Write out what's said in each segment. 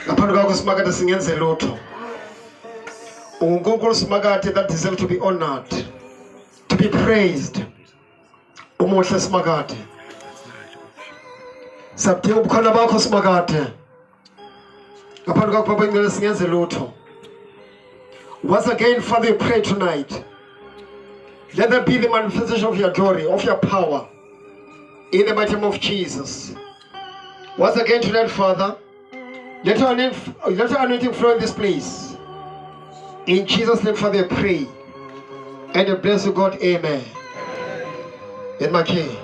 Ngaphandle kwakho simakade singenze lutho. UNkulunkulu simakade that deserve to be honored, to be praised. Umuhle simakade. Sabudinga ubukhona bakho simakade. Ngaphandle kwakho Baba ngicela singenze lutho. Once again, Father, we pray tonight. Let there be the manifestation of your glory, of your power, in the mighty name of Jesus. Once again tonight, Father, let your anointing flow in this place. In Jesus' name, Father, I pray. And I bless you, God. Amen. In my key.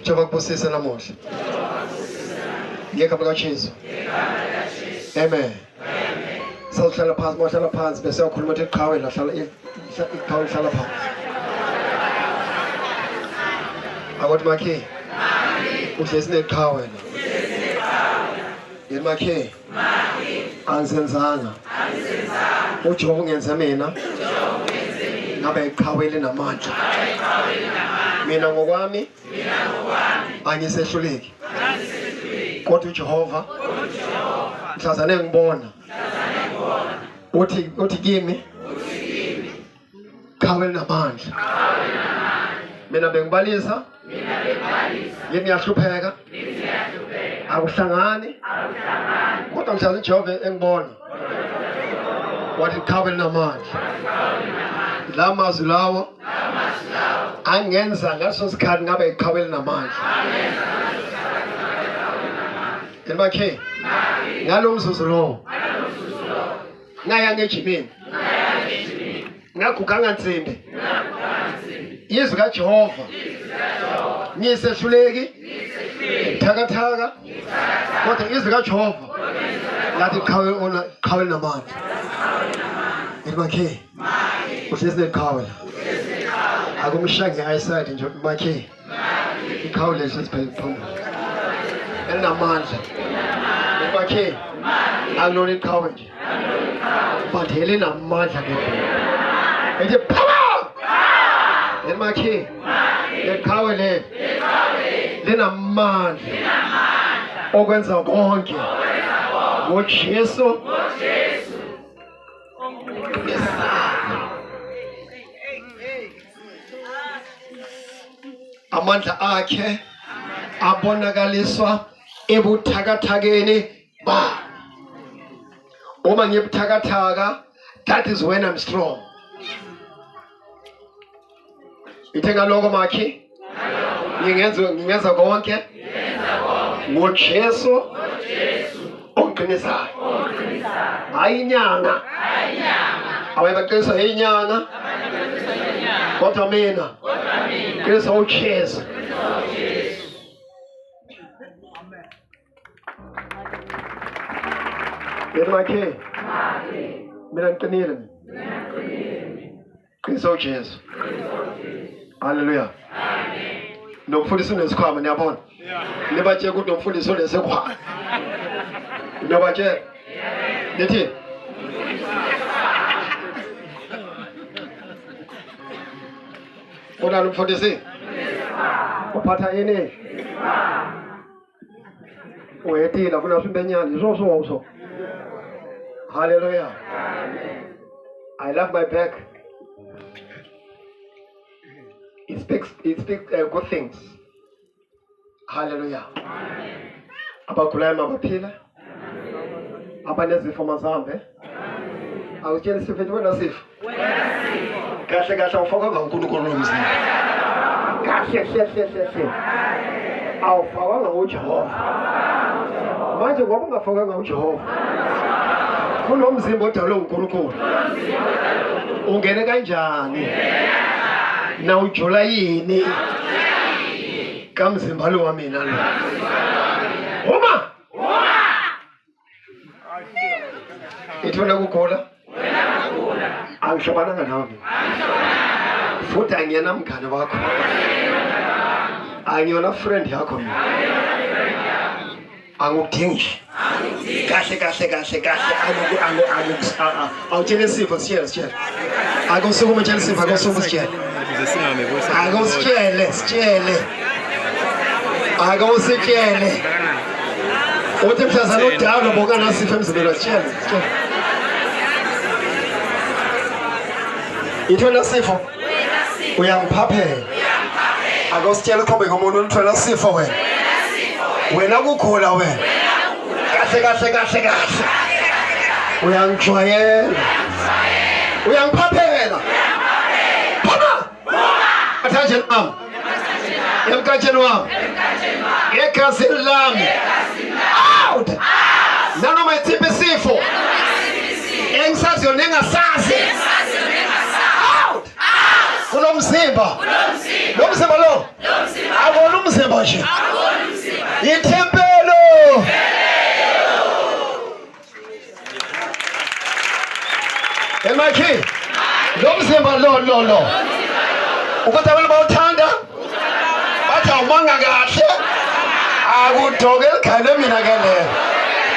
Jehovah possesses the most. Jesus. Amen. So shall pass, more shall pass, but so could not cow and shall it pass. I got my key. Which is not coward. In my key. Ansenzana. Uchong and Zamena. Nabe coward in a mancha. Mina Wami. And you say Shulik. Go to Jehovah. It was a name born. What he gave me? Coward in a mancha. Mina Bengbaliza. Give me a supega. I was Sangani. What I'm telling you, and born. What it covered in a man. Lama Zulawa. Angenza, that's what's cutting up a cover in a man. In my case, Nalum Susulo. Nayang Echimin. Nakukanga Zimbi. Yes, got Jehovah. Nisa Shulegi. Taga. What is the Jehovah? Let it cover in a man. In my key. What is the cover? I go shake the eyesight in my key. The cover is just paying for me. And a man. In my key. I know it covered. But Helena man. It's a power! In my key. The cover is. Then a man. Organs are gone. What Jesus? Amandla akhe abonakaliswa ebuthakathakeni ba. Uma ngibuthakathaka, that is when I'm strong. Ithenga lokho makhi. Ngingenza konke. Ngojesu onqinisayo. Hayi inyanga. Awayebaqinisa inyanga. Kodwa mina. Qinisa uJesu. Yena mina ngiqinile. Qinisa uJesu. Hallelujah. Nomfundisi unesikhwama niyabona? Nibatshela ukuthi nomfundisi unesikhwama. Nibatshela. Nithi Ona nomfundisi? Uphatha yini? Uyetila kuna simbenyani so. Hallelujah. I love my back. It speaks good things. Hallelujah. Abakulema abaphila. Abanezifo mazambe. Awutshela isifo ethi wena sifo. Kahle awufaka ngaNkulunkulu nomzimba. Kahle. Awufaka ngaUJehova. Manje ngoba ungafaka ngaUJehova. Kunomzimba odalwe uNkulunkulu. Ungene kanjani? Na ujula yini? Kamzimba lo wamina lo. Uma! Ithona kugola? Angishobana nawe. Futhi angiyena mngane wakho. Angiyona friend yakho mina. Angukudingi. Kahle. Awutshela isifo sitshele. Akusukuma tshela isifo akusukuma sitshele. Akusitshele. uthi mhlazana udala bokana sifo emzimbeni watshela ithona sifo uyangiphaphela akositshela uqhubeke ngomuntu oluthola sifo wena kukhula wena kahle uyangijwayela uyangiphaphela phuma athanjeni wami emkatsheni wami egazini lami out nanoma ithiphe isifo engisaziyo nengasazi out kulo mzimba lo akona umzimba nje ithempelo emakhi lo mzimba lo ukuthi abantu bawuthanda bathi awumanga kahle akudoke elikhale mina ke lelo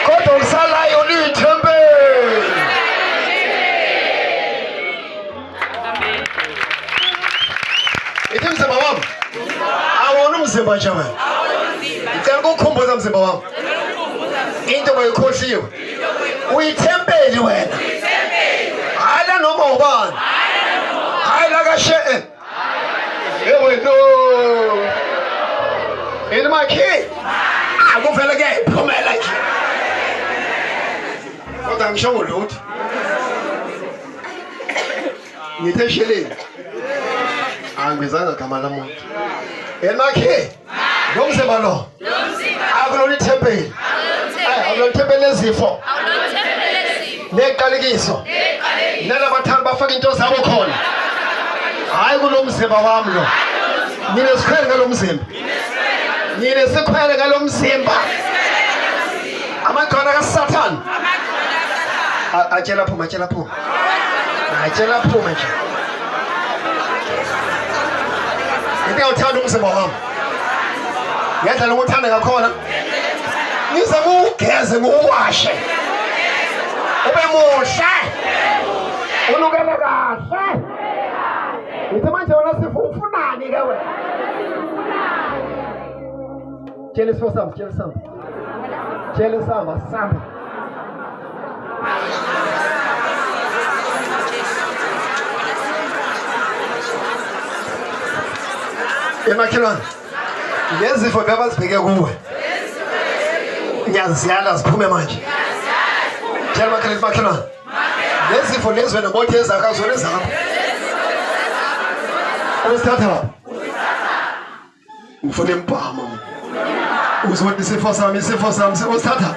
kodwa usalayo lithempelo ithi mzimba wami awona umzimba nje wena ngicela ukukhumbuza mzimba wami into bayikhohliwe uyithempeli wena hala noma ubani hala kashe ewe no emakhi akuvela ke iphumela nje kodwa ngisho lutho ngithe sheleni angizanga gama lamuntu emakhi lo mzimba lo akulona ithempeli akulona ithempeli lezifo neqalekiso nalabathanda bafaka into zabo khona hayi kulo mzimba wami lo nine sikhwele ngalo mzimba amagcona kaSathane atshela phuma nje into awuthanda umzimba wami ngiyadlala ukuthanda ngakhona ngize ngugeze nguwashe ube muhle unukele kahle ngithi manje wena sifo ufunani ke wena tshela isifo sami tshela sami emakhelwane lezifo bebazibheke kuwe ngiyaziyala ziphume manje tshela makhelwane lezifo lezi wena bothi ezakho zona ezakho usithatha ufune impama uzobona isifo sami usithatha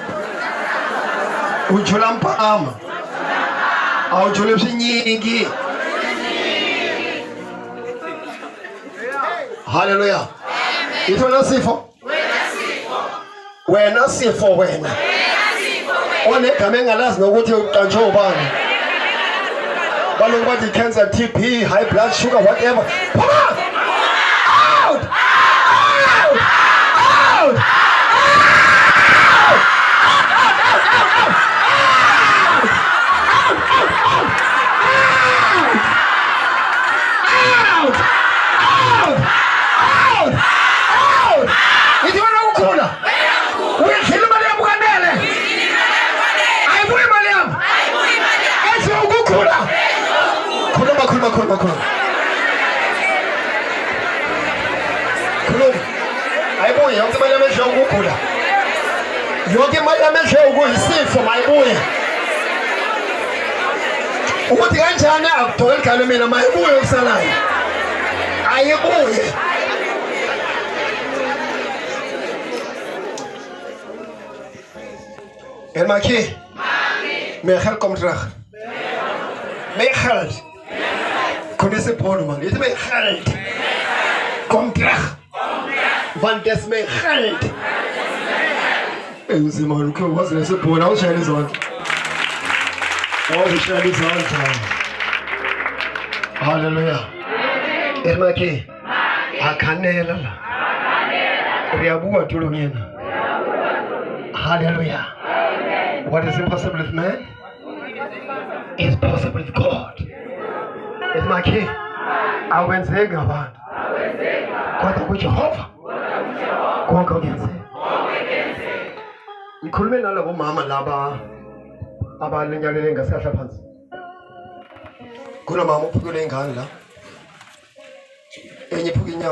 ujula mpama awujule ebushinyingi haleluya ithona sifo wena onegama engalazi nokuthi uqanjwe ubani baloku bathi cancer TB high blood sugar whatever out khuluma ayibuye yonke imali yamehlo ukugula yonke imali yamehlo ukuyisifo mayibuye ukuthi kanjani akudoke elikhala mina mayibuye usalayo ayibuye emakhi mehel kom terug mehel kon is 'n bono man dit my geld kom terug want dit is my geld en ze maar hoe was dit 'n bono ons sien zo oh sien zo haleluya emakhi akhanela la riyabuwa tulonyena haleluya what is impossible with man is possible with God. It's my key. Awenzeka abantu. Kodwa kuJehova konke okuyenzeka. ngikhulume nalabo mama laba abalenyanele ngasihla phansi kuna mama uphukule ingane la enye iphuka inyawo